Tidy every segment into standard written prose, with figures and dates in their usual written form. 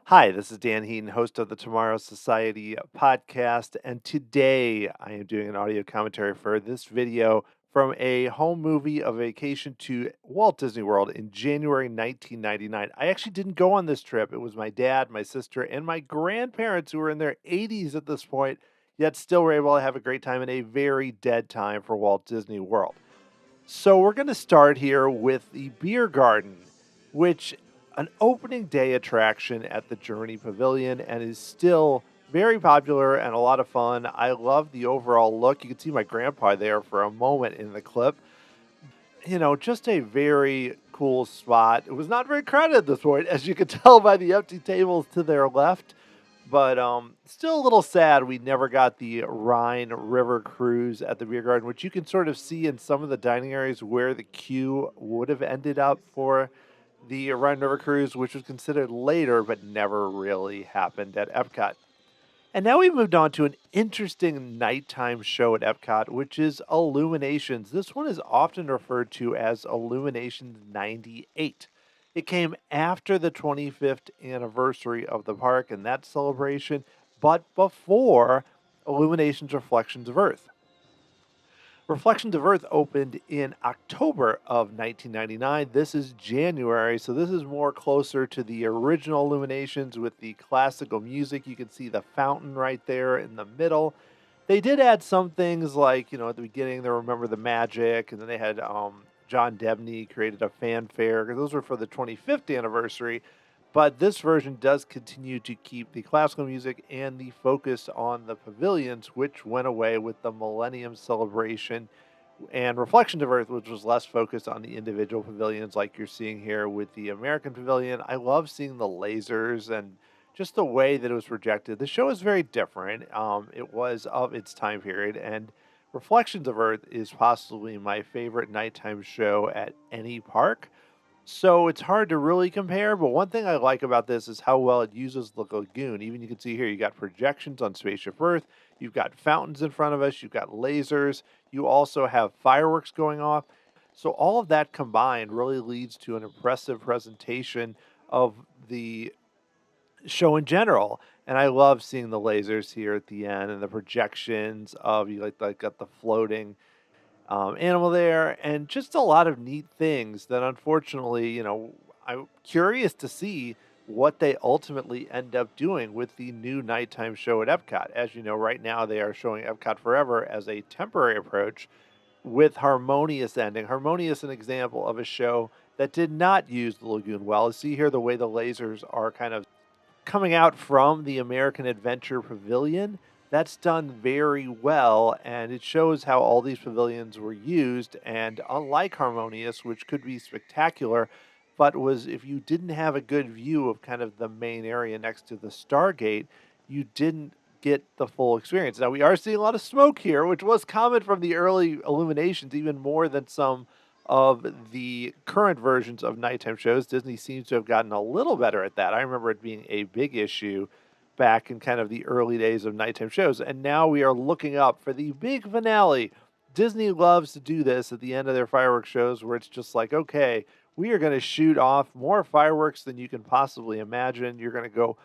Hi, this is Dan Heaton, host of the Tomorrow Society podcast, and today I am doing an audio commentary for this video from a home movie, A Vacation to Walt Disney World in January 1999. I actually didn't go on this trip. It was my dad, my sister, and my grandparents who were in their 80s at this point, yet still were able to have a great time in a very dead time for Walt Disney World. So we're going to start here with the beer garden, which an opening day attraction at the Journey Pavilion and is still very popular and a lot of fun. I love the overall look. You can see my grandpa there for a moment in the clip. Just a very cool spot. It was not very crowded at this point, as you could tell by the empty tables to their left. But still a little sad we never got the Rhine River cruise at the beer garden, which you can sort of see in some of the dining areas where the queue would have ended up for the Rhine River cruise, which was considered later but never really happened at EPCOT. And now we've moved on to an interesting nighttime show at EPCOT, which is Illuminations. This one is often referred to as Illuminations 98. It came after the 25th anniversary of the park and that celebration, but before Illuminations Reflections of Earth. Reflections of Earth opened in October of 1999. This is January, so this is more closer to the original Illuminations with the classical music. You can see the fountain right there in the middle. They did add some things like, at the beginning, they Remember the Magic, and then they had John Debney created a fanfare, because those were for the 25th anniversary. But this version does continue to keep the classical music and the focus on the pavilions, which went away with the Millennium Celebration and Reflections of Earth, which was less focused on the individual pavilions like you're seeing here with the American Pavilion. I love seeing the lasers and just the way that it was projected. The show is very different. It was of its time period, and Reflections of Earth is possibly my favorite nighttime show at any park. So it's hard to really compare, but one thing I like about this is how well it uses the lagoon. Even you can see here, you got projections on Spaceship Earth, you've got fountains in front of us, you've got lasers, you also have fireworks going off. So all of that combined really leads to an impressive presentation of the show in general. And I love seeing the lasers here at the end and the projections of you like got the floating animal there, and just a lot of neat things that unfortunately, I'm curious to see what they ultimately end up doing with the new nighttime show at Epcot. As you know, right now they are showing Epcot Forever as a temporary approach with Harmonious ending. Harmonious, an example of a show that did not use the lagoon well. See here the way the lasers are kind of coming out from the American Adventure Pavilion. That's done very well, and it shows how all these pavilions were used. And unlike Harmonious, which could be spectacular, but was if you didn't have a good view of kind of the main area next to the Stargate, you didn't get the full experience. Now, we are seeing a lot of smoke here, which was common from the early Illuminations, even more than some of the current versions of nighttime shows. Disney seems to have gotten a little better at that. I remember it being a big issue back in kind of the early days of nighttime shows. And now we are looking up for the big finale. Disney loves to do this at the end of their fireworks shows where it's just like, okay, we are going to shoot off more fireworks than you can possibly imagine. You're going to go,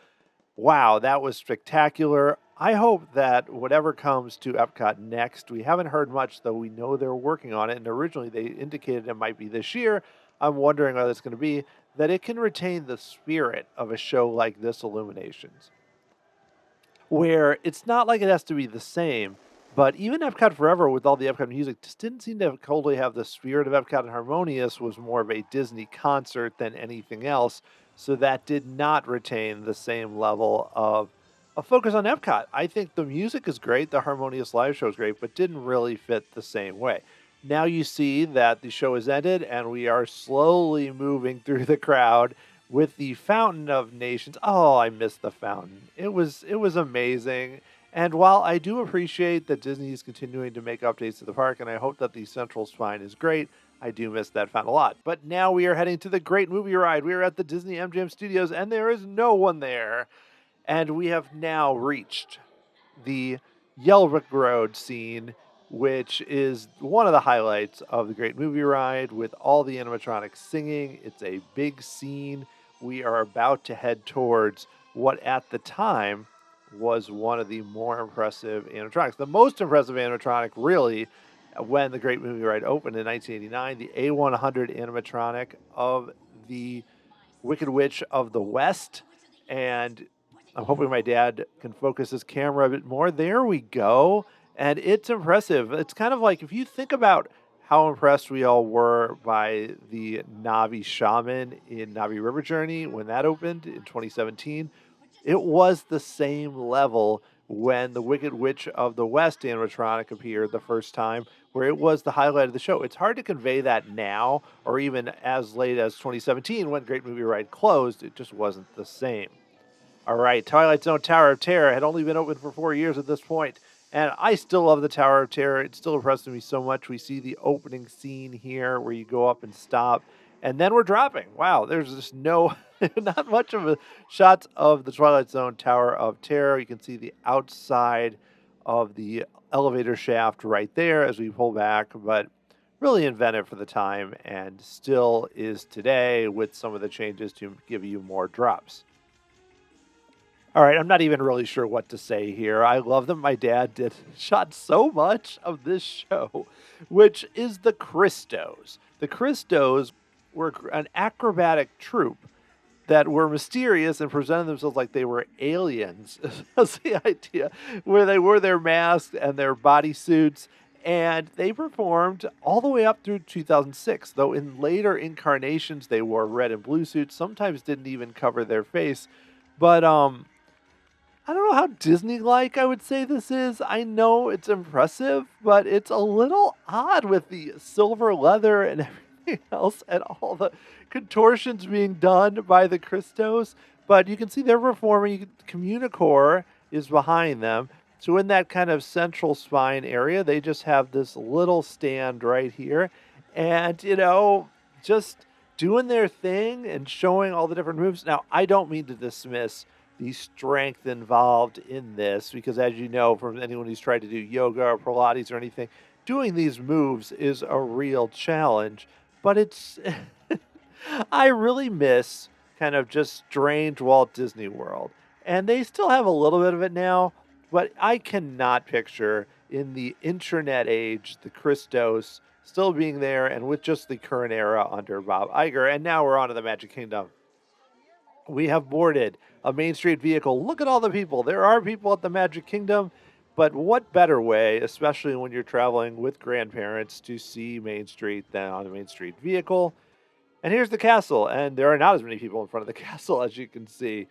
wow, that was spectacular. I hope that whatever comes to Epcot next, we haven't heard much, though we know they're working on it. And originally they indicated it might be this year. I'm wondering whether it's going to be that it can retain the spirit of a show like this, Illuminations, where it's not like it has to be the same, but even Epcot Forever with all the Epcot music just didn't seem to totally have the spirit of Epcot, and Harmonious was more of a Disney concert than anything else, so that did not retain the same level of a focus on Epcot. I think the music is great, the Harmonious live show is great, but didn't really fit the same way. Now you see that the show has ended, and we are slowly moving through the crowd with the Fountain of Nations. Oh, I missed the fountain. It was amazing. And while I do appreciate that Disney is continuing to make updates to the park, and I hope that the Central Spine is great, I do miss that fountain a lot. But now we are heading to the Great Movie Ride. We are at the Disney MGM Studios, and there is no one there. And we have now reached the Yellow Brick Road scene, which is one of the highlights of the Great Movie Ride with all the animatronics singing. It's a big scene. We are about to head towards what at the time was one of the more impressive animatronics. The most impressive animatronic, really, when the Great Movie Ride opened in 1989, the A100 animatronic of the Wicked Witch of the West. And I'm hoping my dad can focus his camera a bit more. There we go. And it's impressive. It's kind of like if you think about how impressed we all were by the Navi Shaman in Navi River Journey when that opened in 2017. It was the same level when the Wicked Witch of the West animatronic appeared the first time, where it was the highlight of the show. It's hard to convey that now, or even as late as 2017 when Great Movie Ride closed. It just wasn't the same. All right, Twilight Zone Tower of Terror had only been open for 4 years at this point, and I still love the Tower of Terror. It still impresses me so much. We see the opening scene here where you go up and stop, and then we're dropping. Wow, there's just no, not much of a shots of the Twilight Zone Tower of Terror. You can see the outside of the elevator shaft right there as we pull back, but really inventive for the time and still is today with some of the changes to give you more drops. All right, I'm not even really sure what to say here. I love that my dad shot so much of this show, which is the Kristos. The Kristos were an acrobatic troupe that were mysterious and presented themselves like they were aliens. That's the idea, where they wore their masks and their bodysuits, and they performed all the way up through 2006, though in later incarnations they wore red and blue suits, sometimes didn't even cover their face. But I don't know how Disney-like I would say this is. I know it's impressive, but it's a little odd with the silver leather and everything else and all the contortions being done by the Kristos. But you can see they're performing. Communicore is behind them. So in that kind of central spine area, they just have this little stand right here. And, just doing their thing and showing all the different moves. Now, I don't mean to dismiss the strength involved in this, because as you know, from anyone who's tried to do yoga or Pilates or anything, doing these moves is a real challenge. But it's, I really miss kind of just strange Walt Disney World. And they still have a little bit of it now, but I cannot picture in the internet age, the Kristos still being there and with just the current era under Bob Iger. And now we're on to the Magic Kingdom. We have boarded a Main Street vehicle. Look at all the people. There are people at the Magic Kingdom, but what better way, especially when you're traveling with grandparents, to see Main Street than on a Main Street vehicle? And here's the castle, and there are not as many people in front of the castle as you can see.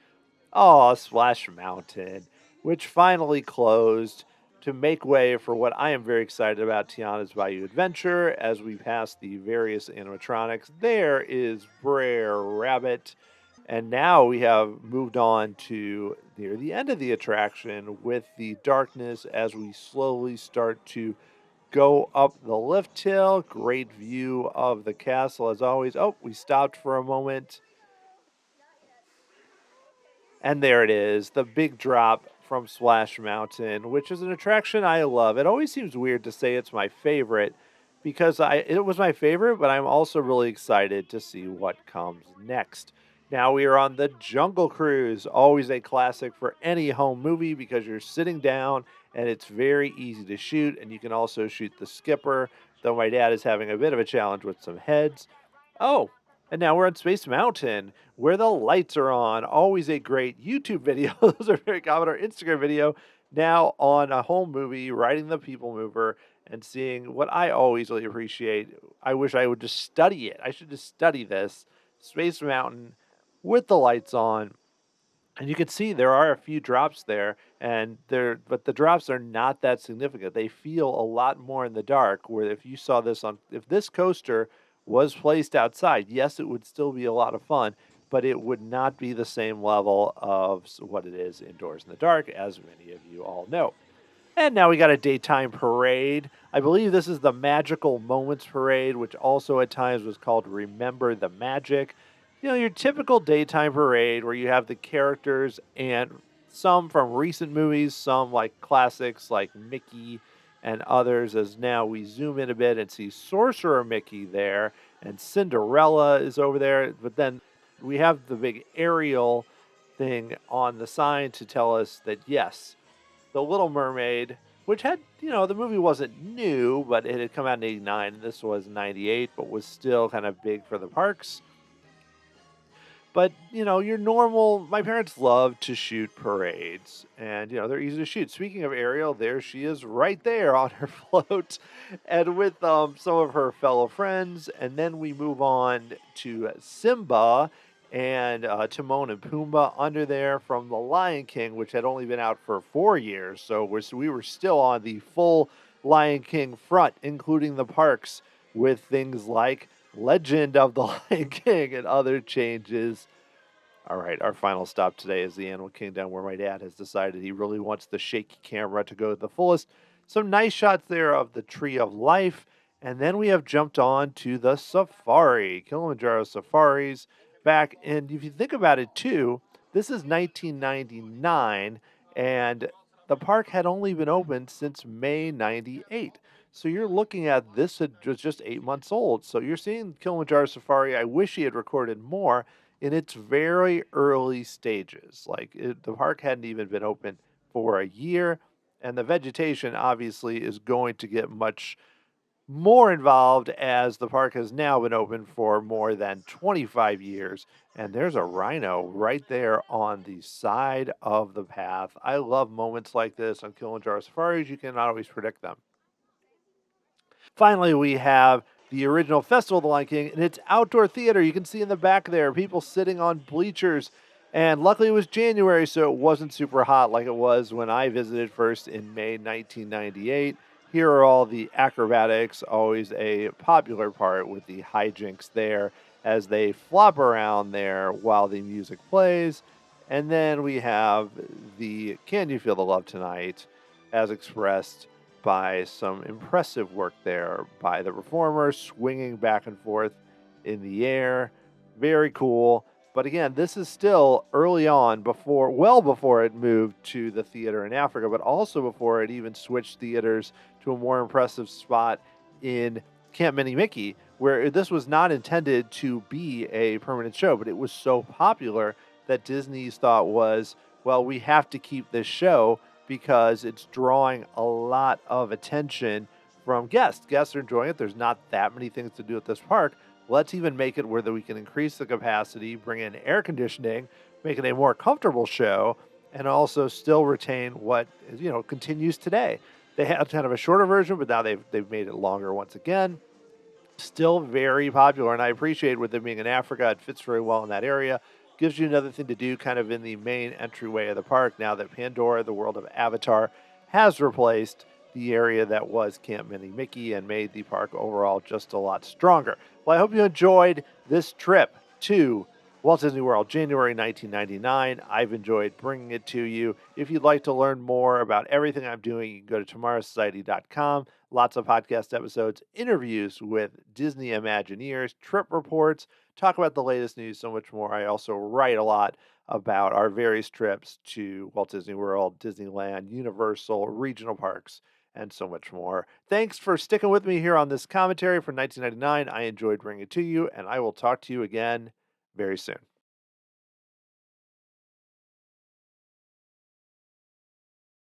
Oh, Splash Mountain, which finally closed to make way for what I am very excited about, Tiana's Bayou Adventure, as we pass the various animatronics. There is Brer Rabbit. And now we have moved on to near the end of the attraction with the darkness as we slowly start to go up the lift hill. Great view of the castle as always. Oh, we stopped for a moment. And there it is, the big drop from Splash Mountain, which is an attraction I love. It always seems weird to say it's my favorite because it was my favorite, but I'm also really excited to see what comes next. Now we are on the Jungle Cruise, always a classic for any home movie because you're sitting down and it's very easy to shoot, and you can also shoot the skipper, though my dad is having a bit of a challenge with some heads. Oh, and now we're on Space Mountain, where the lights are on. Always a great YouTube video. Those are very common. Our Instagram video now on a home movie, riding the People Mover and seeing what I always really appreciate. I wish I would just study it. I should just study this. Space Mountain with the lights on. And you can see there are a few drops there, but the drops are not that significant. They feel a lot more in the dark, where if you saw this if this coaster was placed outside, yes, it would still be a lot of fun, but it would not be the same level of what it is indoors in the dark, as many of you all know. And now we got a daytime parade. I believe this is the Magical Moments Parade, which also at times was called Remember the Magic. Your typical daytime parade where you have the characters and some from recent movies, some like classics like Mickey and others, as now we zoom in a bit and see Sorcerer Mickey there, and Cinderella is over there. But then we have the big Ariel thing on the sign to tell us that, yes, The Little Mermaid, which had, the movie wasn't new, but it had come out in 89, and this was 98, but was still kind of big for the parks. But, your normal, my parents love to shoot parades, and, they're easy to shoot. Speaking of Ariel, there she is right there on her float and with some of her fellow friends. And then we move on to Simba and Timon and Pumbaa under there from The Lion King, which had only been out for 4 years. So we were still on the full Lion King front, including the parks, with things like Legend of the Lion King and other changes. All right, our final stop today is the Animal Kingdom, where my dad has decided he really wants the shaky camera to go to the fullest. Some nice shots there of the Tree of Life, and then we have jumped on to the safari, Kilimanjaro Safaris. Back, and if you think about it too, this is 1999, and the park had only been open since May 98. So you're looking at this, it was just 8 months old. So you're seeing Kilimanjaro Safari. I wish he had recorded more in its very early stages. The park hadn't even been open for a year, and the vegetation obviously is going to get much more involved as the park has now been open for more than 25 years. And there's a rhino right there on the side of the path. I love moments like this on Kilimanjaro Safaris. You cannot always predict them. Finally, we have the original Festival of the Lion King, and it's outdoor theater. You can see in the back there people sitting on bleachers. And luckily it was January, so it wasn't super hot like it was when I visited first in May 1998. Here are all the acrobatics, always a popular part with the hijinks there as they flop around there while the music plays. And then we have the Can You Feel the Love Tonight, as expressed by some impressive work there by the performers swinging back and forth in the air. Very cool. But again, this is still early on, well before it moved to the theater in Africa, but also before it even switched theaters to a more impressive spot in Camp Mini Mickey, where this was not intended to be a permanent show, but it was so popular that Disney's thought was, well, we have to keep this show because it's drawing a lot of attention from guests. Guests are enjoying it. There's not that many things to do at this park. Let's even make it where that we can increase the capacity, bring in air conditioning, make it a more comfortable show, and also still retain what continues today. They had kind of a shorter version, but now they've made it longer once again. Still very popular, and I appreciate with it being in Africa, it fits very well in that area. Gives you another thing to do kind of in the main entryway of the park now that Pandora, the world of Avatar, has replaced the area that was Camp Mini Mickey and made the park overall just a lot stronger. Well, I hope you enjoyed this trip to Walt Disney World, January 1999. I've enjoyed bringing it to you. If you'd like to learn more about everything I'm doing, you can go to tomorrowsociety.com. Lots of podcast episodes, interviews with Disney Imagineers, trip reports, talk about the latest news, so much more. I also write a lot about our various trips to Walt Disney World, Disneyland, Universal, regional parks, and so much more. Thanks for sticking with me here on this commentary for 1999. I enjoyed bringing it to you, and I will talk to you again very soon.